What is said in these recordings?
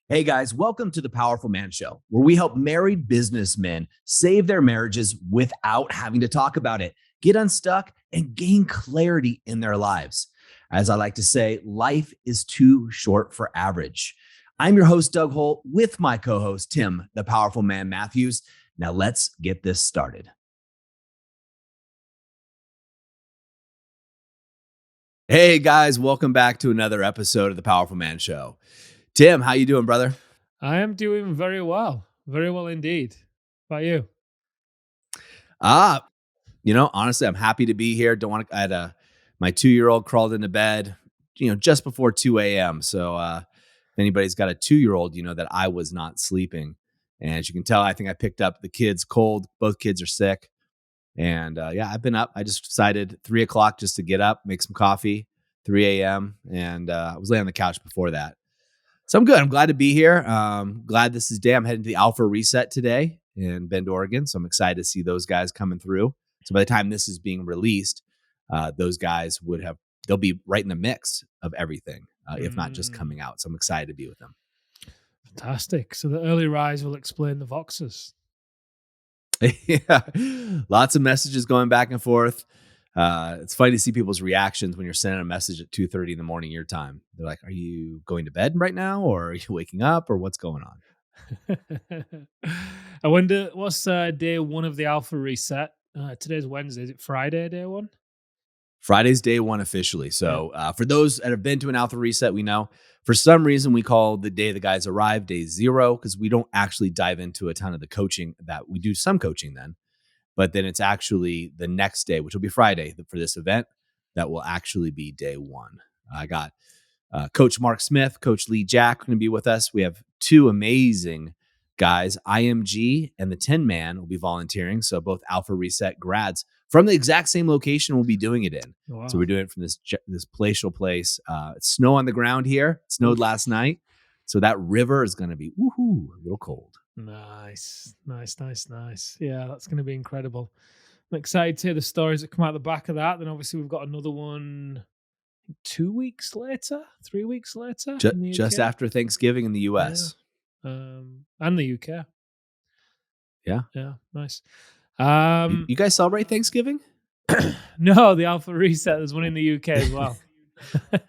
Hey guys, welcome to the Powerful Man Show, where we help married businessmen save their marriages without having to talk about it, get unstuck, and gain clarity in their lives. As I like to say, life is too short for average. I'm your host, Doug Holt, with my co host, Tim, the Powerful Man Matthews. Now let's get this started. Hey guys, welcome back to another episode of the Powerful Man Show. Tim, how you doing, brother? I am doing very well indeed. How about you? Honestly, I'm happy to be here. Don't want to. My 2-year-old crawled into bed, just before 2 a.m. So if anybody's got a 2-year-old, that I was not sleeping. And as you can tell, I think I picked up the kids cold. Both kids are sick. And I've been up. I just decided 3 o'clock just to get up, make some coffee, 3 a.m. And I was laying on the couch before that. So I'm good. I'm glad to be here. Glad this is day. I'm heading to the Alpha Reset today in Bend, Oregon. So I'm excited to see those guys coming through. So by the time this is being released, those guys they'll be right in the mix of everything, if not just coming out. So I'm excited to be with them. Fantastic. So the early rise will explain the Voxes. Yeah, lots of messages going back and forth. It's funny to see people's reactions when you're sending a message at 2:30 in the morning your time. They're like, "Are you going to bed right now, or are you waking up, or what's going on?" I wonder what's day one of the Alpha Reset. Today's Wednesday. Is it Friday, day one? Friday's day one officially. So for those that have been to an Alpha Reset, we know for some reason we call the day the guys arrive day 0 because we don't actually dive into a ton of the coaching. That we do some coaching then, but then it's actually the next day, which will be Friday for this event, that will actually be day 1. I got Coach Mark Smith, Coach Lee Jack going to be with us. We have 2 amazing guys, IMG and the 10 Man will be volunteering. So both Alpha Reset grads from the exact same location we'll be doing it in. Wow. So we're doing it from this palatial place. It's snow on the ground here. It snowed last night. So that river is going to be a little cold. Nice. Yeah, that's going to be incredible. I'm excited to hear the stories that come out the back of that. Then obviously we've got another one 2 weeks later, 3 weeks later. Just after Thanksgiving in the US. Yeah. And the UK. Yeah. Yeah, nice. You guys celebrate Thanksgiving? No, the Alpha Reset. There's one in the UK as well.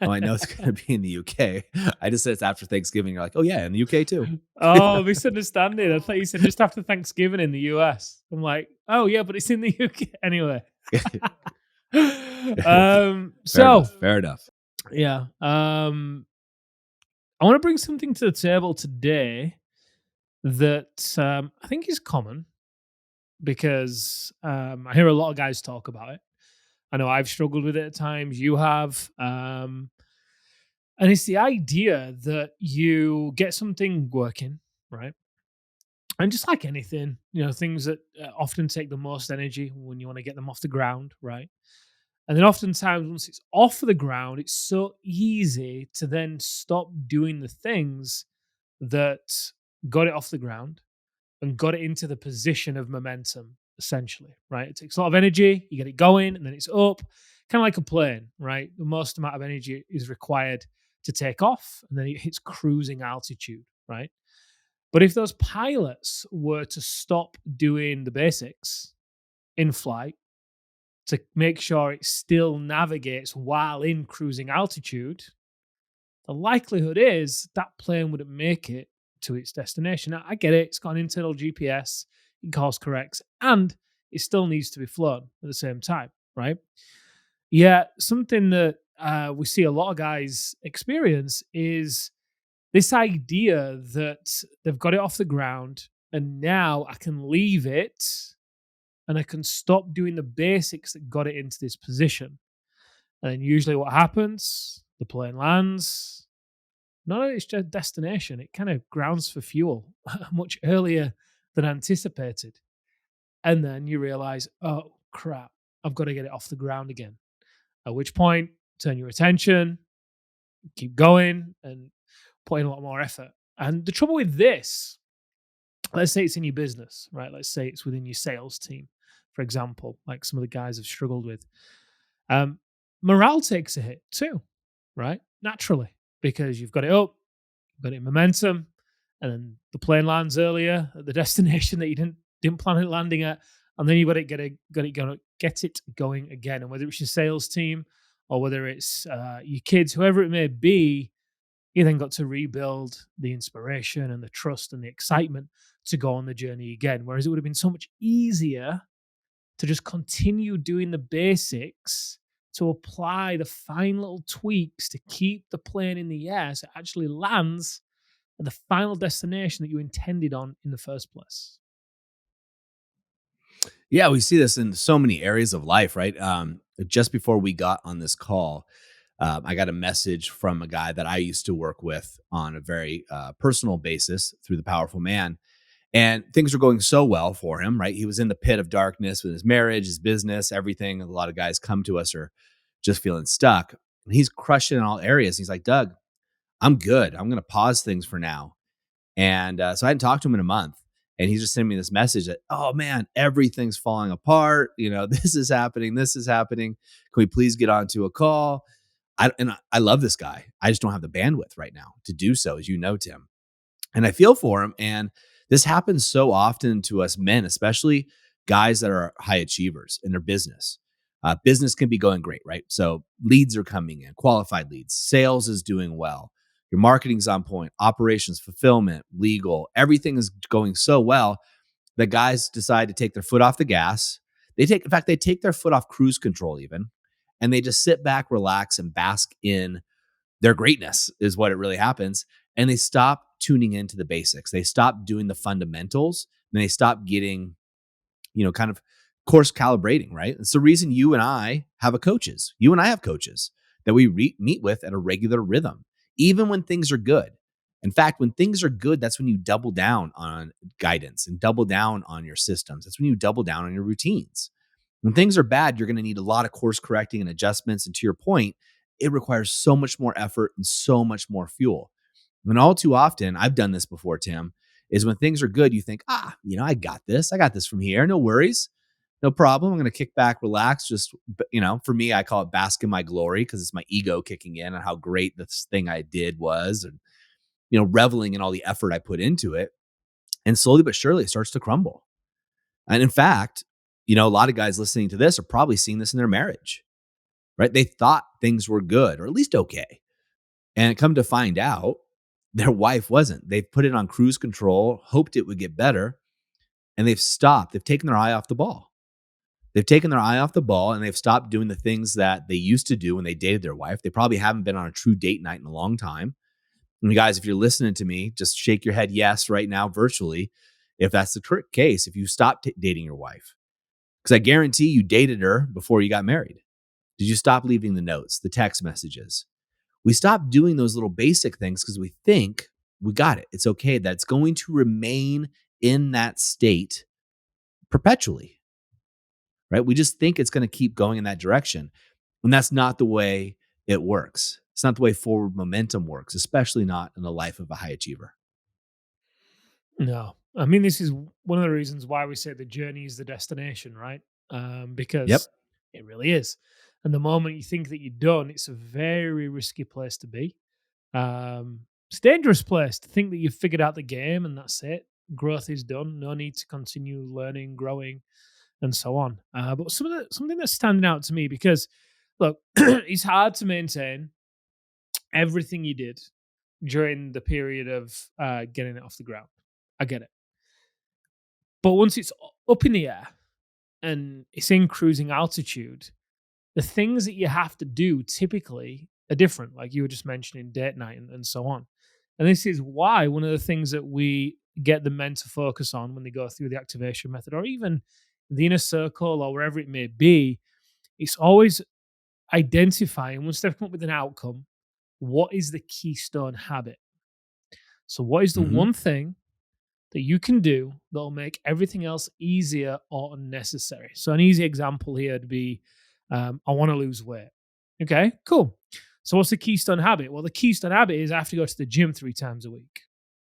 Oh, I know it's going to be in the UK. I just said it's after Thanksgiving. You're like, oh yeah, in the UK too. Oh, misunderstanding. I thought you said just after Thanksgiving in the US. I'm like, oh yeah, but it's in the UK anyway. Fair enough. Yeah. I want to bring something to the table today that I think is common because I hear a lot of guys talk about it. I know I've struggled with it at times. You have. And it's the idea that you get something working, right? And just like anything, things that often take the most energy when you want to get them off the ground, right? And then oftentimes, once it's off the ground, it's so easy to then stop doing the things that got it off the ground and got it into the position of momentum, essentially, right? It takes a lot of energy, you get it going, and then it's up, kind of like a plane, right? The most amount of energy is required to take off, and then it hits cruising altitude, right? But if those pilots were to stop doing the basics in flight to make sure it still navigates while in cruising altitude, the likelihood is that plane wouldn't make it to its destination. Now, I get it. It's got an internal GPS. It course corrects, and it still needs to be flown at the same time, right? Yeah, something that we see a lot of guys experience is this idea that they've got it off the ground and now I can leave it and I can stop doing the basics that got it into this position. And then usually what happens, the plane lands, not at its destination, it kind of grounds for fuel much earlier than anticipated. And then you realize, oh crap, I've got to get it off the ground again. At which point, turn your attention, keep going, and put in a lot more effort. And the trouble with this, let's say it's in your business, right? Let's say it's within your sales team, for example, like some of the guys have struggled with. Morale takes a hit too, right? Naturally, because you've got it up, you've got it in momentum, and then the plane lands earlier at the destination that you didn't plan it landing at, and then you got get it going again. And whether it's your sales team or whether it's your kids, whoever it may be, you then got to rebuild the inspiration and the trust and the excitement to go on the journey again. Whereas it would have been so much easier to just continue doing the basics, to apply the fine little tweaks to keep the plane in the air so it actually lands at the final destination that you intended on in the first place. Yeah, we see this in so many areas of life, right? Just before we got on this call, I got a message from a guy that I used to work with on a very personal basis through the Powerful Man. And things were going so well for him, right? He was in the pit of darkness with his marriage, his business, everything. A lot of guys come to us are just feeling stuck. And he's crushing in all areas. He's like, Doug, I'm good. I'm going to pause things for now. And so I hadn't talked to him in a month. And he's just sending me this message that, oh man, everything's falling apart. This is happening. This is happening. Can we please get onto a call? I love this guy. I just don't have the bandwidth right now to do so, as you know, Tim. And I feel for him. And this happens so often to us men, especially guys that are high achievers in their business. Business can be going great, right? So leads are coming in, qualified leads. Sales is doing well. Your marketing's on point. Operations, fulfillment, legal, everything is going so well that guys decide to take their foot off the gas. In fact, they take their foot off cruise control even, and they just sit back, relax, and bask in their greatness is what it really happens. And they stop tuning into the basics. They stop doing the fundamentals and they stop getting, kind of course calibrating, right? It's the reason you and I have coaches. You and I have coaches that we meet with at a regular rhythm, even when things are good. In fact, when things are good, that's when you double down on guidance and double down on your systems. That's when you double down on your routines. When things are bad, you're going to need a lot of course correcting and adjustments. And to your point, it requires so much more effort and so much more fuel. And all too often, I've done this before, Tim, is when things are good, you think, I got this. I got this from here. No worries. No problem. I'm going to kick back, relax. Just, for me, I call it bask in my glory because it's my ego kicking in and how great this thing I did was. And, reveling in all the effort I put into it. And slowly but surely it starts to crumble. And in fact, a lot of guys listening to this are probably seeing this in their marriage, right? They thought things were good or at least okay. And come to find out, their wife wasn't. They've put it on cruise control, hoped it would get better, and they've stopped. They've taken their eye off the ball. They've taken their eye off the ball and they've stopped doing the things that they used to do when they dated their wife. They probably haven't been on a true date night in a long time. And guys, if you're listening to me, just shake your head yes right now virtually if that's the case, if you stopped dating your wife. Because I guarantee you dated her before you got married. Did you stop leaving the notes, the text messages? We stop doing those little basic things because we think we got it. It's okay. That it's going to remain in that state perpetually, right? We just think it's going to keep going in that direction. And that's not the way it works. It's not the way forward momentum works, especially not in the life of a high achiever. No, I mean, this is one of the reasons why we say the journey is the destination, right? Yep. Because it really is. And the moment you think that you're done, it's a very risky place to be. It's a dangerous place to think that you've figured out the game and that's it. Growth is done. No need to continue learning, growing, and so on. But something that's standing out to me because, look, it's hard to maintain everything you did during the period of getting it off the ground. I get it. But once it's up in the air and it's in cruising altitude, the things that you have to do typically are different, like you were just mentioning date night and so on. And this is why one of the things that we get the men to focus on when they go through the activation method or even the inner circle or wherever it may be, it's always identifying, once they've come up with an outcome, what is the keystone habit? So, what is the Mm-hmm. one thing that you can do that'll make everything else easier or unnecessary? So, an easy example here would be I want to lose weight. Okay, cool. So, what's the keystone habit? Well, the keystone habit is I have to go to the gym 3 times a week.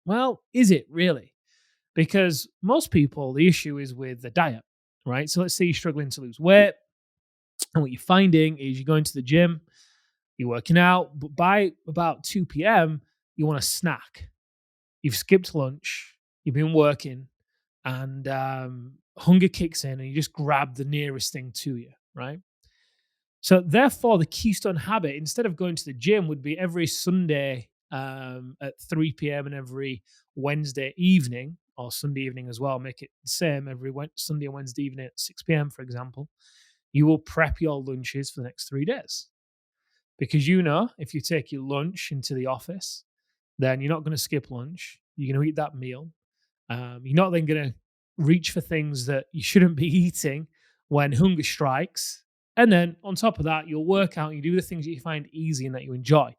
Well, is it really? Because most people, the issue is with the diet, right? So, let's say you're struggling to lose weight, and what you're finding is you're going to the gym, you're working out, but by about 2 p.m., you want a snack. you've skipped lunch, you've been working, and hunger kicks in, and you just grab the nearest thing to you, right? So therefore, the Keystone habit, instead of going to the gym, would be every Sunday at 3 p.m. and every Wednesday evening or Sunday evening as well. Make it the same every Sunday and Wednesday evening at 6 p.m., for example. You will prep your lunches for the next 3 days because you know if you take your lunch into the office, then you're not going to skip lunch. You're going to eat that meal. You're not then going to reach for things that you shouldn't be eating when hunger strikes. And then on top of that, you'll work out and you do the things that you find easy and that you enjoy.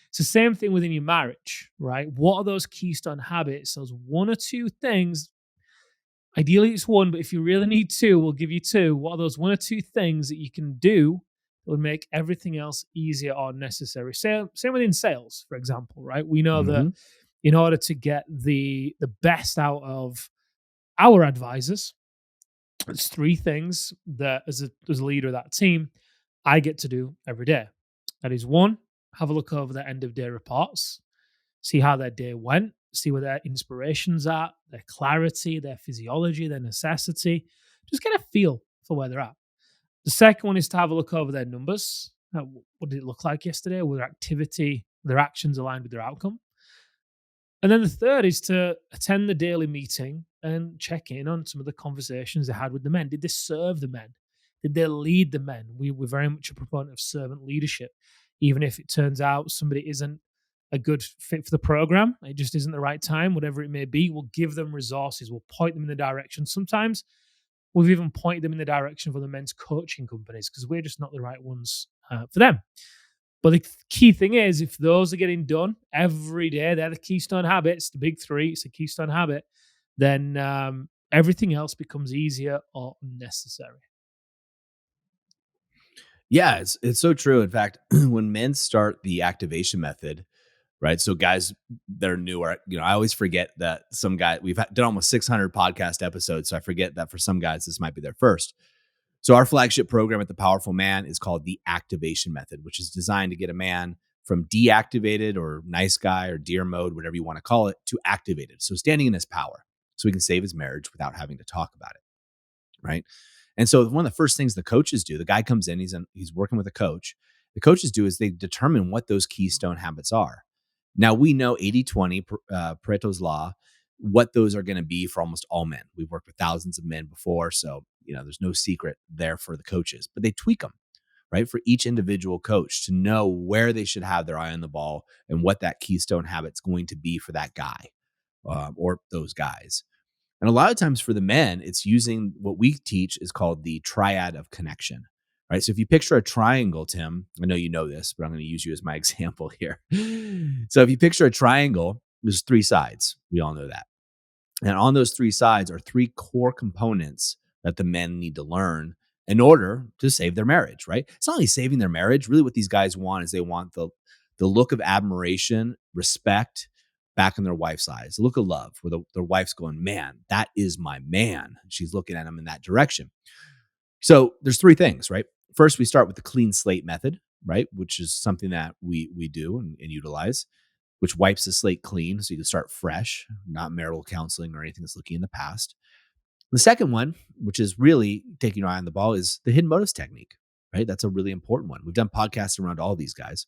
It's the same thing within your marriage, right? What are those keystone habits? Those one or two things. Ideally, it's one, but if you really need two, we'll give you two. What are those one or two things that you can do that would make everything else easier or necessary? Same within sales, for example, right? We know that Mhm. in order to get the best out of our advisors, it's three things that as a leader of that team, I get to do every day. That is one, have a look over their end of day reports, see how their day went, see where their inspirations are, their clarity, their physiology, their necessity. Just get a feel for where they're at. The second one is to have a look over their numbers. What did it look like yesterday? Were their activity, their actions aligned with their outcome? And then the third is to attend the daily meeting and check in on some of the conversations they had with the men. Did they serve the men? Did they lead the men? We're very much a proponent of servant leadership. Even if it turns out somebody isn't a good fit for the program, it just isn't the right time, whatever it may be, we'll give them resources, we'll point them in the direction. Sometimes we've even pointed them in the direction of the men's coaching companies because we're just not the right ones for them. But the key thing is, if those are getting done every day, they're the keystone habits, the big three, it's a keystone habit, then everything else becomes easier or unnecessary. Yeah, it's so true. In fact, when men start the activation method, right? So guys that are newer, I always forget that some guy done almost 600 podcast episodes, so I forget that for some guys this might be their first. So our flagship program at the Powerful Man is called the activation method, which is designed to get a man from deactivated or nice guy or deer mode, whatever you want to call it, to activated. So standing in his power so he can save his marriage without having to talk about it, right? And so one of the first things the coaches do, the guy comes in, he's working with a coach. The coaches do is they determine what those keystone habits are. Now we know 80-20, Pareto's law, what those are going to be for almost all men. We've worked with thousands of men before, so there's no secret there for the coaches, but they tweak them, right, for each individual coach to know where they should have their eye on the ball and what that keystone habit's going to be for that guy or those guys. And a lot of times for the men, it's using what we teach is called the triad of connection, right? So if you picture a triangle, Tim, I know you know this, but I'm going to use you as my example here. So if you picture a triangle, there's three sides. We all know that. And on those three sides are three core components that the men need to learn in order to save their marriage, right? It's not only saving their marriage. Really, what these guys want is they want the look of admiration, respect back in their wife's eyes, the look of love, where their wife's going, man, that is my man. She's looking at him in that direction. So there's three things, right? First, we start with the clean slate method, right? Which is something that we do and utilize, which wipes the slate clean so you can start fresh, not marital counseling or anything that's looking in the past. The second one, which is really taking your eye on the ball, is the hidden motives technique, right? That's a really important one. We've done podcasts around all these guys.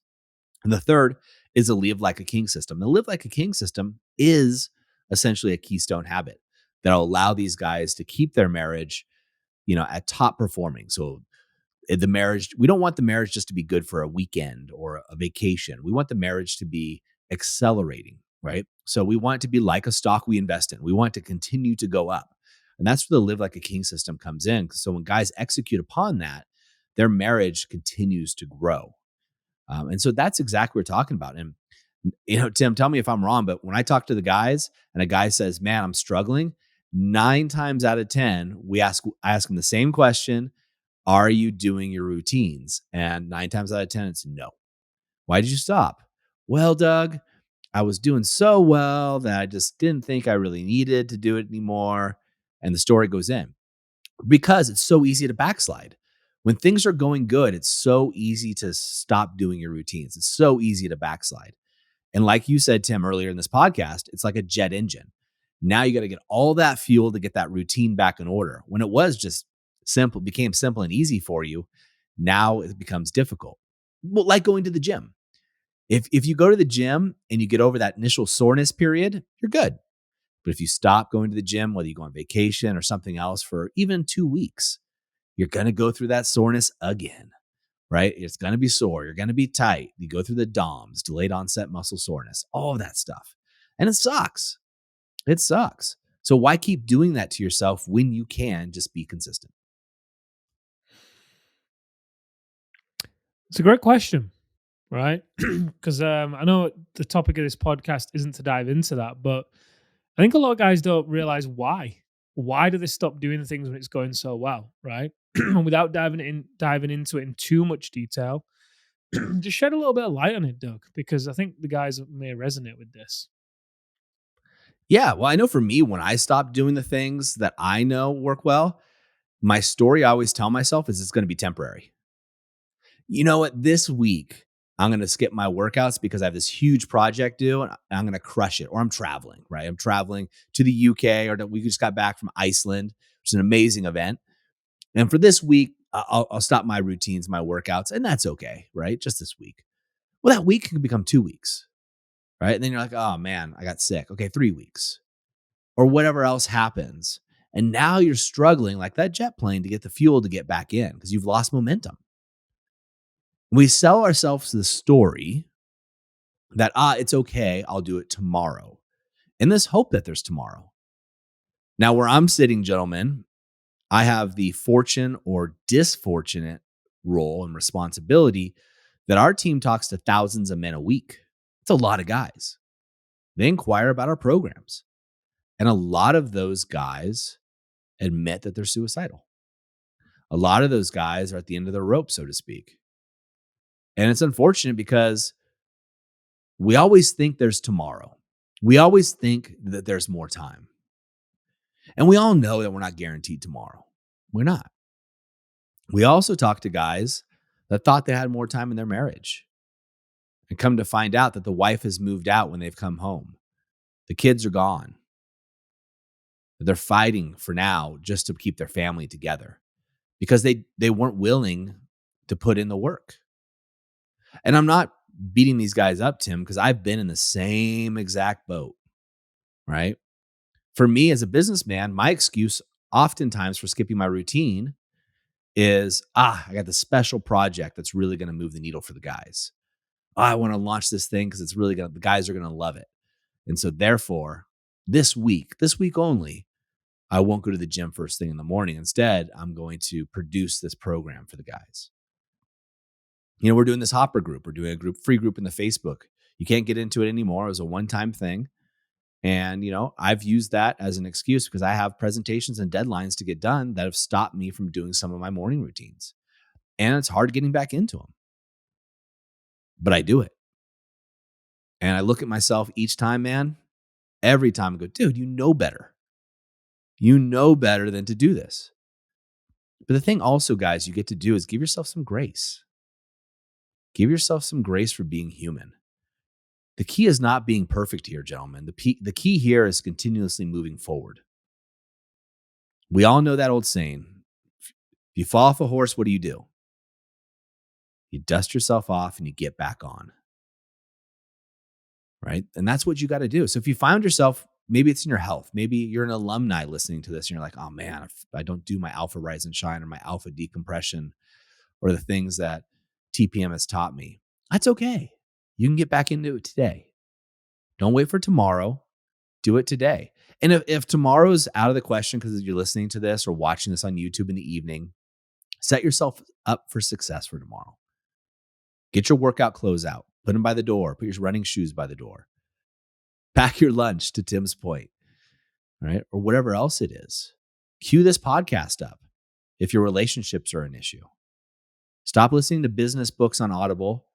And the third is a live like a king system. The live like a king system is essentially a keystone habit that'll allow these guys to keep their marriage, at top performing. So the marriage, we don't want the marriage just to be good for a weekend or a vacation. We want the marriage to be accelerating, right? So we want it to be like a stock we invest in. We want it to continue to go up. And that's where the live like a king system comes in. So when guys execute upon that, their marriage continues to grow. And so that's exactly what we're talking about. And, Tim, tell me if I'm wrong, but when I talk to the guys and a guy says, man, I'm struggling, 9 times out of 10, I ask them the same question. Are you doing your routines? And 9 times out of 10, it's no. Why did you stop? Well, Doug, I was doing so well that I just didn't think I really needed to do it anymore. And the story goes in because it's so easy to backslide. When things are going good, it's so easy to stop doing your routines. It's so easy to backslide. And like you said, Tim, earlier in this podcast, it's like a jet engine. Now you got to get all that fuel to get that routine back in order. When it was just simple, became simple and easy for you, now it becomes difficult. Well, like going to the gym. If you go to the gym and you get over that initial soreness period, you're good. But if you stop going to the gym, whether you go on vacation or something else for even 2 weeks, you're going to go through that soreness again, right? It's going to be sore. You're going to be tight. You go through the DOMS, delayed onset muscle soreness, all of that stuff. And it sucks. It sucks. So why keep doing that to yourself when you can just be consistent? It's a great question, right? Because I know the topic of this podcast isn't to dive into that, but I think a lot of guys don't realize why. Why do they stop doing things when it's going so well, right? Without diving into it in too much detail, just shed a little bit of light on it, Doug, because I think the guys may resonate with this. Yeah. Well, I know for me, when I stopped doing the things that I know work well, my story I always tell myself is it's going to be temporary. You know what? This week, I'm going to skip my workouts because I have this huge project due and I'm going to crush it. Or I'm traveling, right? I'm traveling to the UK, or we just got back from Iceland, which is an amazing event. And for this week, I'll stop my routines, my workouts, and that's okay, right? Just this week. Well, that week can become 2 weeks, right? And then you're like, oh man, I got sick. Okay, 3 weeks or whatever else happens. And now you're struggling like that jet plane to get the fuel to get back in because you've lost momentum. We sell ourselves the story that, it's okay, I'll do it tomorrow. And this hope that there's tomorrow. Now, where I'm sitting, gentlemen, I have the fortune or disfortunate role and responsibility that our team talks to thousands of men a week. It's a lot of guys. They inquire about our programs. And a lot of those guys admit that they're suicidal. A lot of those guys are at the end of their rope, so to speak. And it's unfortunate because we always think there's tomorrow. We always think that there's more time. And we all know that we're not guaranteed tomorrow. We're not. We also talk to guys that thought they had more time in their marriage and come to find out that the wife has moved out when they've come home. The kids are gone. They're fighting for now just to keep their family together because they weren't willing to put in the work. And I'm not beating these guys up, Tim, because I've been in the same exact boat, right? For me as a businessman, my excuse oftentimes for skipping my routine is, I got this special project that's really going to move the needle for the guys. I want to launch this thing because it's really the guys are going to love it. And so therefore, this week only, I won't go to the gym first thing in the morning. Instead, I'm going to produce this program for the guys. We're doing this Hopper group. We're doing a free group in the Facebook. You can't get into it anymore. It was a one-time thing. And, I've used that as an excuse because I have presentations and deadlines to get done that have stopped me from doing some of my morning routines. And it's hard getting back into them. But I do it. And I look at myself each time, man, every time I go, dude, you know better. You know better than to do this. But the thing also, guys, you get to do is give yourself some grace. Give yourself some grace for being human. The key is not being perfect here, gentlemen. The key here is continuously moving forward. We all know that old saying, if you fall off a horse, what do? You dust yourself off and you get back on. Right? And that's what you got to do. So if you find yourself, maybe it's in your health, maybe you're an alumni listening to this and you're like, oh man, if I don't do my alpha rise and shine or my alpha decompression or the things that TPM has taught me, that's okay. You can get back into it today. Don't wait for tomorrow. Do it today. And if tomorrow's out of the question because you're listening to this or watching this on YouTube in the evening, set yourself up for success for tomorrow. Get your workout clothes out. Put them by the door. Put your running shoes by the door. Pack your lunch, to Tim's point, right? Or whatever else it is. Cue this podcast up if your relationships are an issue. Stop listening to business books on Audible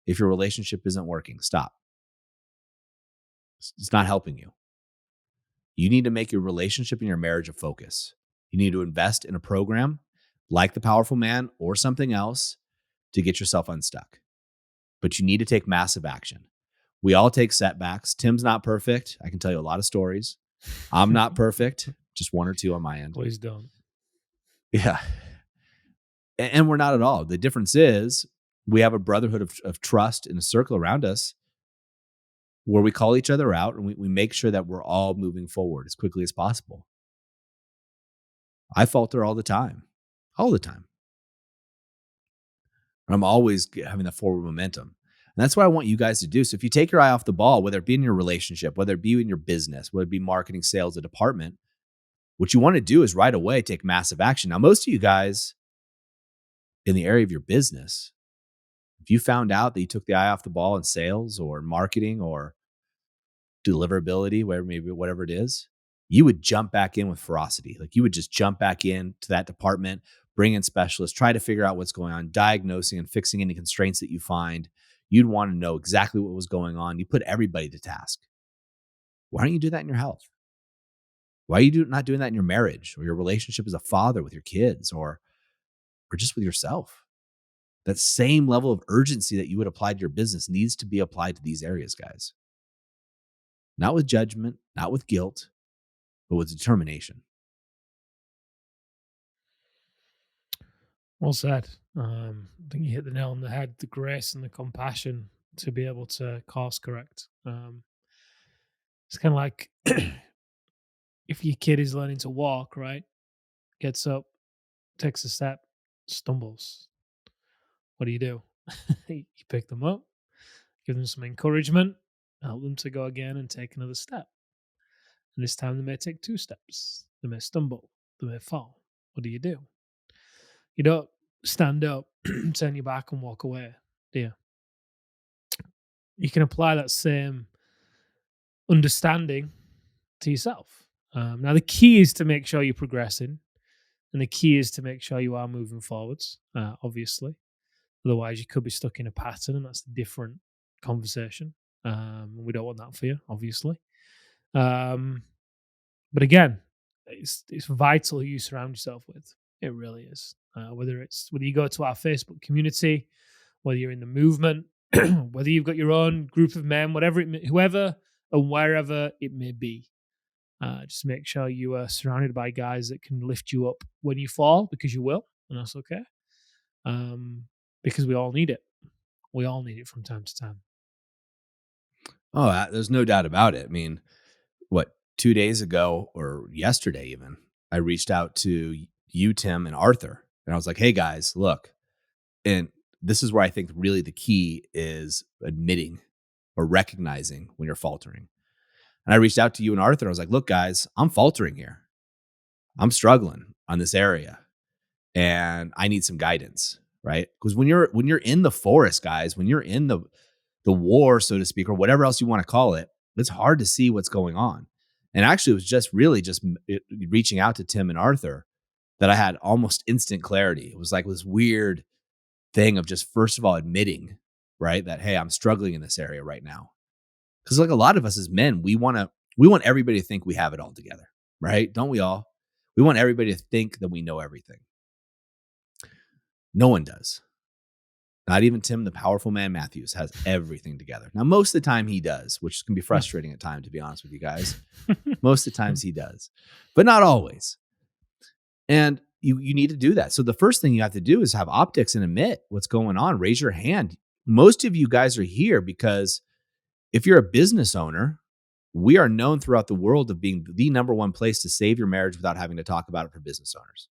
if your relationship isn't working. Stop. It's not helping you. You need to make your relationship and your marriage a focus. You need to invest in a program like The Powerful Man or something else to get yourself unstuck. But you need to take massive action. We all take setbacks. Tim's not perfect. I can tell you a lot of stories. I'm not perfect, just one or two on my end. Please don't. Yeah. And we're not at all. The difference is we have a brotherhood of trust in a circle around us where we call each other out and we make sure that we're all moving forward as quickly as possible. I falter all the time, all the time. I'm always having that forward momentum. And that's what I want you guys to do. So if you take your eye off the ball, whether it be in your relationship, whether it be in your business, whether it be marketing, sales, a department, what you want to do is right away take massive action. Now, most of you guys in the area of your business, if you found out that you took the eye off the ball in sales or marketing or deliverability, whatever it is, you would jump back in with ferocity. Like you would just jump back into that department, bring in specialists, try to figure out what's going on, diagnosing and fixing any constraints that you find. You'd want to know exactly what was going on. You put everybody to task. Why don't you do that in your health? Why are you not doing that in your marriage or your relationship as a father with your kids or just with yourself? That same level of urgency that you would apply to your business needs to be applied to these areas, guys. Not with judgment, not with guilt, but with determination. Well said. I think you hit the nail on the head. The grace and the compassion to be able to course correct. It's kind of like if your kid is learning to walk, right? Gets up, takes a step, stumbles. What do? You pick them up, give them some encouragement, help them to go again and take another step. And this time they may take 2 steps. They may stumble. They may fall. What do? You don't stand up, turn your back and walk away, do you? You can apply that same understanding to yourself. Now, the key is to make sure you're progressing, and the key is to make sure you are moving forwards, obviously. Otherwise, you could be stuck in a pattern, and that's a different conversation. We don't want that for you, obviously. But again, it's vital who you surround yourself with. It really is. Whether you go to our Facebook community, whether you're in the movement, whether you've got your own group of men, whoever and wherever it may be, just make sure you are surrounded by guys that can lift you up when you fall, because you will, and that's okay. Because we all need it. We all need it from time to time. Oh, there's no doubt about it. I mean, 2 days ago or yesterday even, I reached out to you, Tim, and Arthur. And I was like, hey guys, look. And this is where I think really the key is admitting or recognizing when you're faltering. And I reached out to you and Arthur. I was like, look, guys, I'm faltering here. I'm struggling on this area and I need some guidance, right? Because when you're in the forest, guys, when you're in the war, so to speak, or whatever else you want to call it, it's hard to see what's going on. And actually, it was just reaching out to Tim and Arthur that I had almost instant clarity. It was like this weird thing of just, first of all, admitting, right, that, hey, I'm struggling in this area right now. Because like a lot of us as men, we want everybody to think we have it all together, right? Don't we all? We want everybody to think that we know everything. No one does. Not even Tim, the powerful man Matthews, has everything together. Now, most of the time he does, which can be frustrating at times, to be honest with you guys. Most of the times he does, but not always. And you need to do that. So the first thing you have to do is have optics and admit what's going on. Raise your hand. Most of you guys are here because if you're a business owner, we are known throughout the world of being the number one place to save your marriage without having to talk about it for business owners.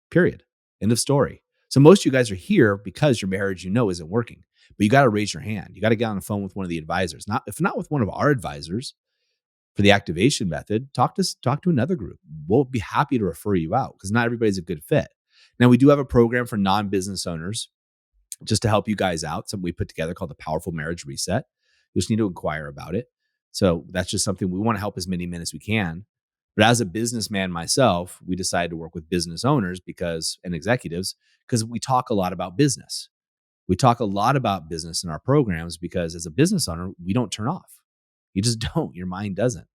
Period. End of story. So most of you guys are here because your marriage, isn't working, but you got to raise your hand. You got to get on the phone with one of the advisors. If not with one of our advisors for the activation method, talk to another group. We'll be happy to refer you out because not everybody's a good fit. Now, we do have a program for non-business owners just to help you guys out. Something we put together called the Powerful Marriage Reset. You just need to inquire about it. So that's just something we want to help as many men as we can. But as a businessman myself, we decided to work with business owners and executives because we talk a lot about business. We talk a lot about business in our programs because as a business owner, we don't turn off. You just don't. Your mind doesn't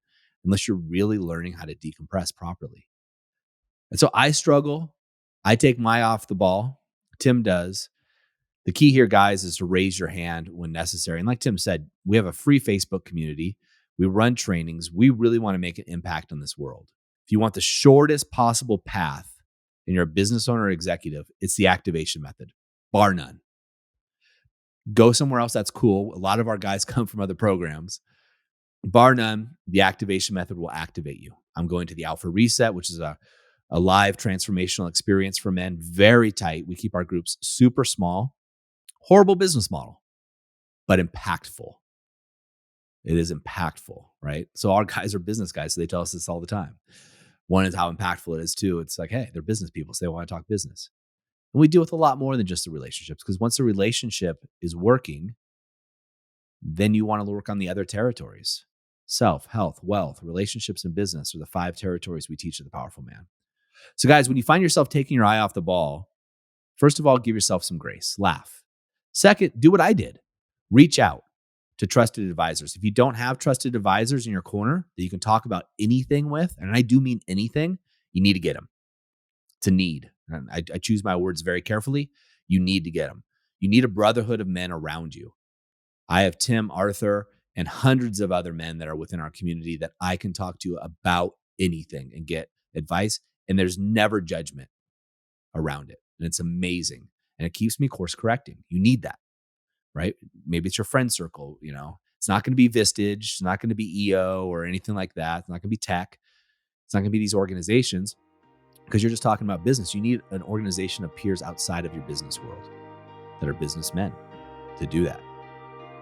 unless you're really learning how to decompress properly. And so I struggle. I take my eye off the ball. Tim does. The key here, guys, is to raise your hand when necessary. And like Tim said, we have a free Facebook community. We run trainings. We really want to make an impact on this world. If you want the shortest possible path and you're a business owner or executive, it's the activation method, bar none. Go somewhere else, that's cool. A lot of our guys come from other programs. Bar none, the activation method will activate you. I'm going to the Alpha Reset, which is a live transformational experience for men, very tight. We keep our groups super small. Horrible business model, but impactful. It is impactful, right? So our guys are business guys, so they tell us this all the time. One is how impactful it is too. It's like, hey, they're business people, so they want to talk business. And we deal with a lot more than just the relationships, because once the relationship is working, then you want to work on the other territories. Self, health, wealth, relationships, and business are the 5 territories we teach at the Powerful Man. So guys, when you find yourself taking your eye off the ball, first of all, give yourself some grace, laugh. Second, do what I did. Reach out to trusted advisors. If you don't have trusted advisors in your corner that you can talk about anything with, and I do mean anything, you need to get them. It's a need. And I choose my words very carefully. You need to get them. You need a brotherhood of men around you. I have Tim, Arthur, and hundreds of other men that are within our community that I can talk to about anything and get advice. And there's never judgment around it. And it's amazing. And it keeps me course correcting. You need that, right? Maybe it's your friend circle, It's not going to be Vistage. It's not going to be EO or anything like that. It's not going to be tech. It's not going to be these organizations, because you're just talking about business. You need an organization of peers outside of your business world that are businessmen to do that.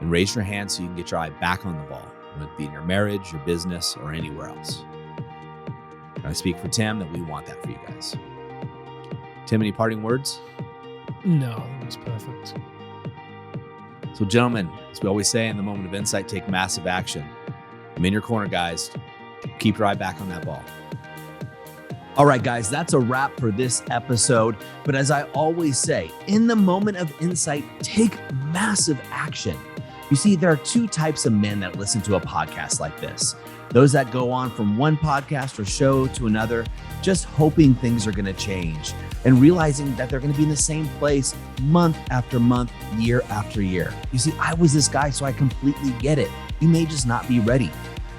And raise your hand so you can get your eye back on the ball, whether it be in your marriage, your business, or anywhere else. And I speak for Tim that we want that for you guys. Tim, any parting words? No, that was perfect. So gentlemen, as we always say in the moment of insight, take massive action. I'm in your corner, guys. Keep your eye back on that ball. All right, guys, that's a wrap for this episode. But as I always say, in the moment of insight, take massive action. You see, there are 2 types of men that listen to a podcast like this. Those that go on from one podcast or show to another, just hoping things are going to change and realizing that they're going to be in the same place month after month, year after year. You see, I was this guy, so I completely get it. You may just not be ready.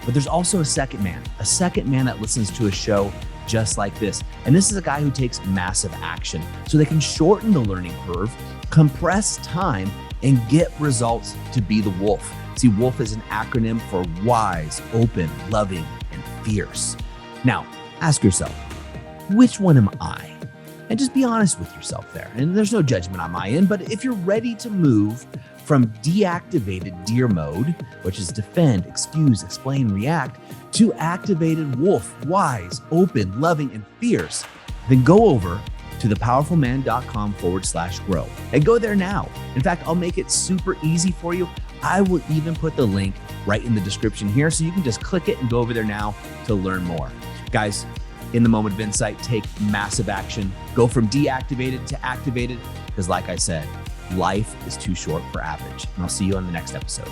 But there's also a second man that listens to a show just like this. And this is a guy who takes massive action so they can shorten the learning curve, compress time, and get results to be the wolf. See, wolf is an acronym for wise, open, loving, and fierce. Now, ask yourself, which one am I? And just be honest with yourself there. And there's no judgment on my end, but if you're ready to move from deactivated deer mode, which is defend, excuse, explain, react, to activated wolf, wise, open, loving, and fierce, then go over to thepowerfulman.com/grow and go there now. In fact, I'll make it super easy for you. I will even put the link right in the description here, so you can just click it and go over there now to learn more. Guys, in the moment of insight, take massive action. Go from deactivated to activated, because like I said, life is too short for average. And I'll see you on the next episode.